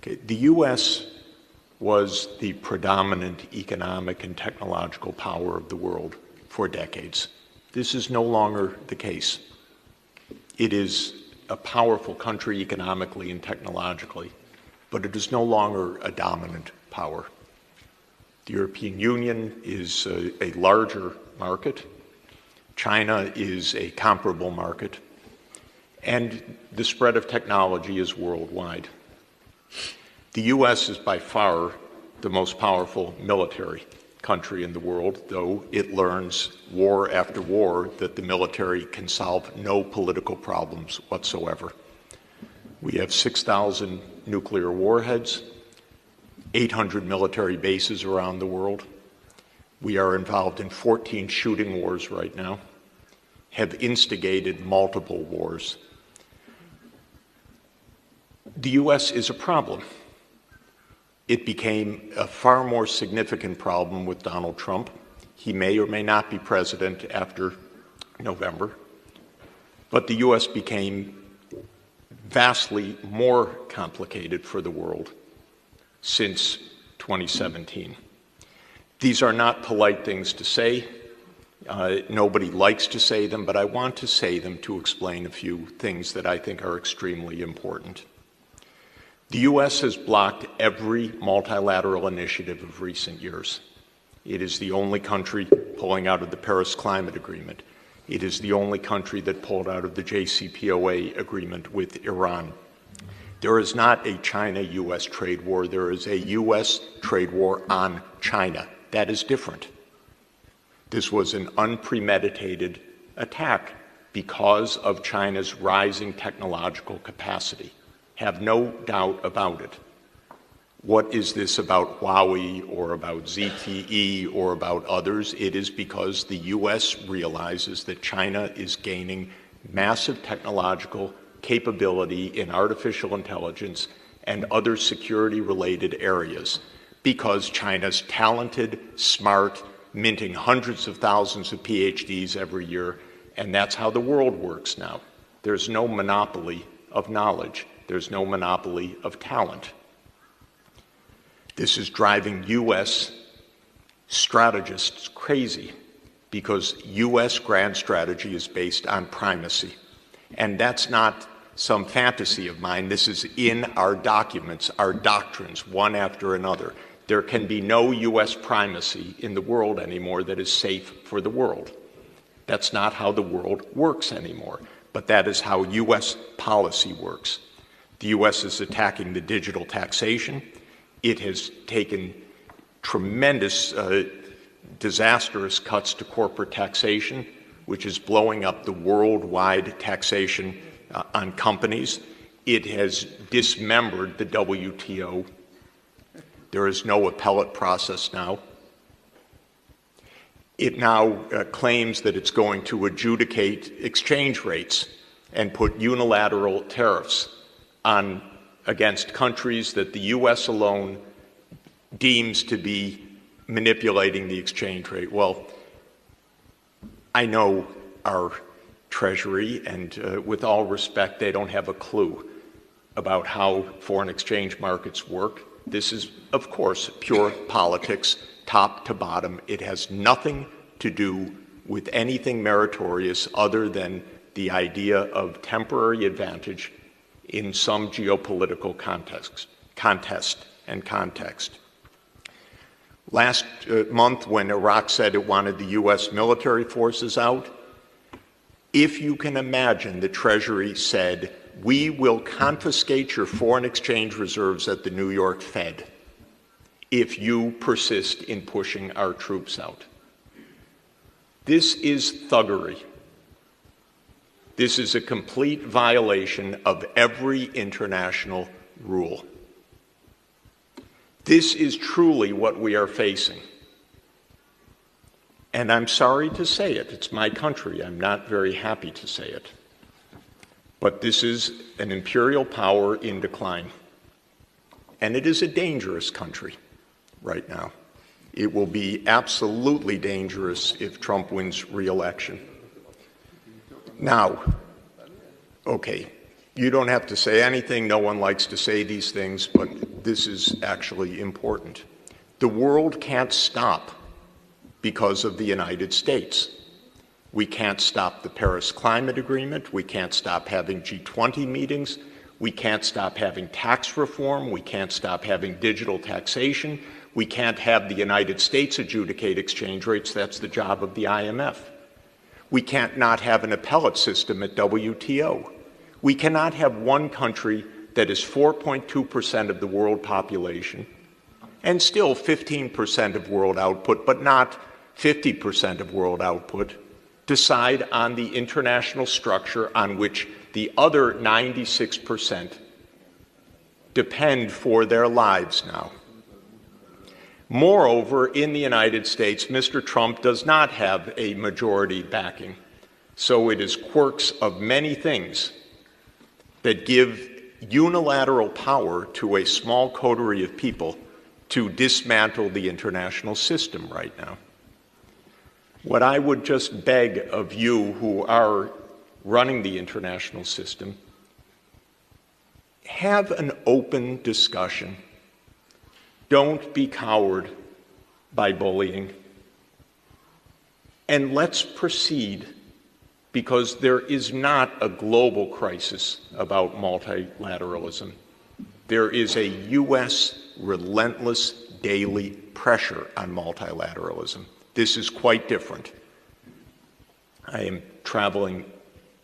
Okay. The U.S. was the predominant economic and technological power of the world for decades. This is no longer the case. It is a powerful country economically and technologically, but it is no longer a dominant power. The European Union is a larger market. China is a comparable market. And the spread of technology is worldwide. The U.S. is by far the most powerful military country in the world, though it learns war after war that the military can solve no political problems whatsoever. We have 6,000 nuclear warheads, 800 military bases around the world. We are involved in 14 shooting wars right now, have instigated multiple wars. The U.S. is a problem. It became a far more significant problem with Donald Trump. He may or may not be president after November, but the U.S. became vastly more complicated for the world since 2017. These are not polite things to say. Nobody likes to say them, but I want to say them to explain a few things that I think are extremely important. The U.S. has blocked every multilateral initiative of recent years. It is the only country pulling out of the Paris Climate Agreement. It is the only country that pulled out of the JCPOA agreement with Iran. There is not a China-U.S. trade war. There is a U.S. trade war on China. That is different. This was an unpremeditated attack because of China's rising technological capacity. Have no doubt about it. What is this about Huawei or about ZTE or about others? It is because the U.S. realizes that China is gaining massive technological capability in artificial intelligence and other security-related areas because China's talented, smart, minting hundreds of thousands of PhDs every year, and that's how the world works now. There's no monopoly of knowledge. There's no monopoly of talent. This is driving U.S. strategists crazy because U.S. grand strategy is based on primacy. And that's not some fantasy of mine. This is in our documents, our doctrines, one after another. There can be no U.S. primacy in the world anymore that is safe for the world. That's not how the world works anymore, but that is how U.S. policy works. The U.S. is attacking the digital taxation. It has taken tremendous, disastrous cuts to corporate taxation, which is blowing up the worldwide taxation on companies. It has dismembered the WTO. There is no appellate process now. It now claims that it's going to adjudicate exchange rates and put unilateral tariffs against countries that the U.S. alone deems to be manipulating the exchange rate. Well, I know our Treasury, and with all respect, they don't have a clue about how foreign exchange markets work. This is, of course, pure politics, top to bottom. It has nothing to do with anything meritorious other than the idea of temporary advantage in some geopolitical contest and context. Last month, when Iraq said it wanted the U.S. military forces out, if you can imagine, the Treasury said, we will confiscate your foreign exchange reserves at the New York Fed if you persist in pushing our troops out. This is thuggery. This is a complete violation of every international rule. This is truly what we are facing. And I'm sorry to say it. It's my country. I'm not very happy to say it. But this is an imperial power in decline. And it is a dangerous country right now. It will be absolutely dangerous if Trump wins re-election. Now, okay, you don't have to say anything. No one likes to say these things, but this is actually important. The world can't stop because of the United States. We can't stop the Paris Climate Agreement. We can't stop having G20 meetings. We can't stop having tax reform. We can't stop having digital taxation. We can't have the United States adjudicate exchange rates. That's the job of the IMF. We can't not have an appellate system at WTO. We cannot have one country that is 4.2% of the world population and still 15% of world output, but not 50% of world output, decide on the international structure on which the other 96% depend for their lives now. Moreover, in the United States, Mr. Trump does not have a majority backing. So it is quirks of many things that give unilateral power to a small coterie of people to dismantle the international system right now. What I would just beg of you who are running the international system, have an open discussion. Don't be cowed by bullying. And let's proceed, because there is not a global crisis about multilateralism. There is a U.S. relentless daily pressure on multilateralism. This is quite different. I am traveling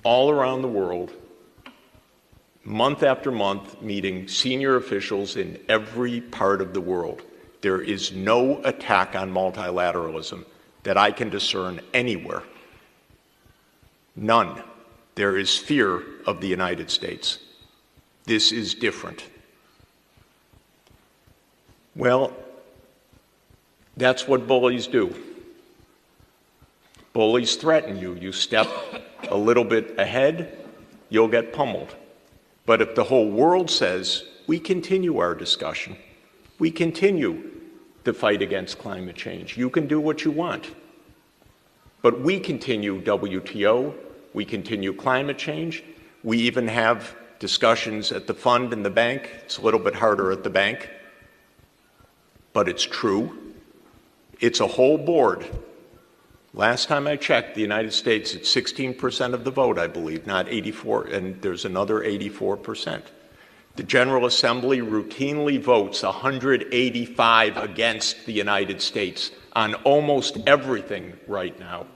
all around the world, month after month, meeting senior officials in every part of the world. There is no attack on multilateralism that I can discern anywhere. None. There is fear of the United States. This is different. Well, that's what bullies do. Bullies threaten you. You step a little bit ahead, you'll get pummeled. But if the whole world says, we continue our discussion, we continue the fight against climate change, you can do what you want. But we continue WTO, we continue climate change, we even have discussions at the fund and the bank. It's a little bit harder at the bank, but it's true. It's a whole board. Last time I checked, the United States, it's 16% of the vote, I believe, not 84, and there's another 84%. The General Assembly routinely votes 185 against the United States on almost everything right now.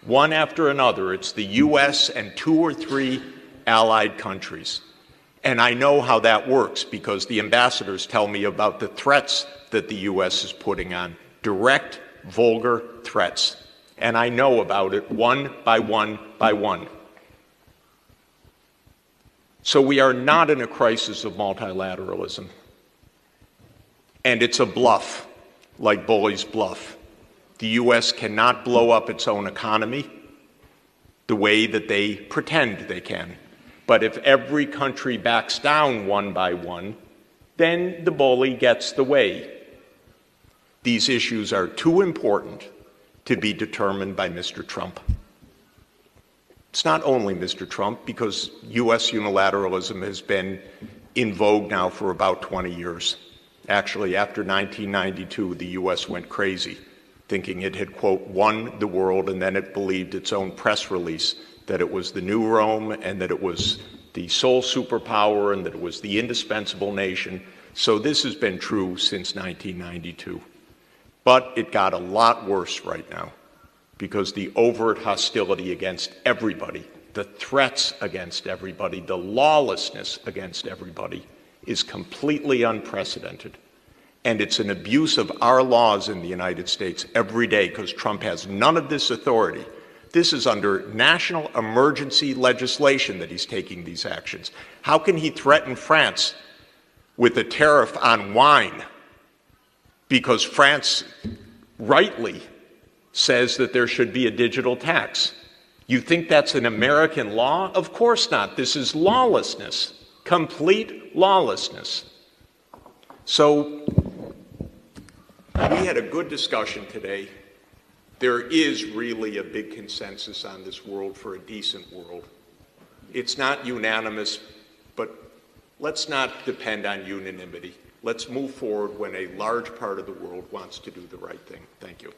One after another, it's the U.S. and 2 or 3 allied countries. And I know how that works because the ambassadors tell me about the threats that the U.S. is putting on, direct, vulgar threats. And I know about it one by one by one. So we are not in a crisis of multilateralism. And it's a bluff, like bullies bluff. The U.S. cannot blow up its own economy the way that they pretend they can. But if every country backs down one by one, then the bully gets the way. These issues are too important to be determined by Mr. Trump. It's not only Mr. Trump, because U.S. unilateralism has been in vogue now for about 20 years. Actually, after 1992, the U.S. went crazy, thinking it had, quote, won the world, and then it believed its own press release that it was the new Rome and that it was the sole superpower and that it was the indispensable nation. So this has been true since 1992. But it got a lot worse right now because the overt hostility against everybody, the threats against everybody, the lawlessness against everybody is completely unprecedented. And it's an abuse of our laws in the United States every day because Trump has none of this authority. This is under national emergency legislation that he's taking these actions. How can he threaten France with a tariff on wine? Because France rightly says that there should be a digital tax. You think that's an American law? Of course not. This is lawlessness, complete lawlessness. So we had a good discussion today. There is really a big consensus on this world for a decent world. It's not unanimous, but let's not depend on unanimity. Let's move forward when a large part of the world wants to do the right thing. Thank you.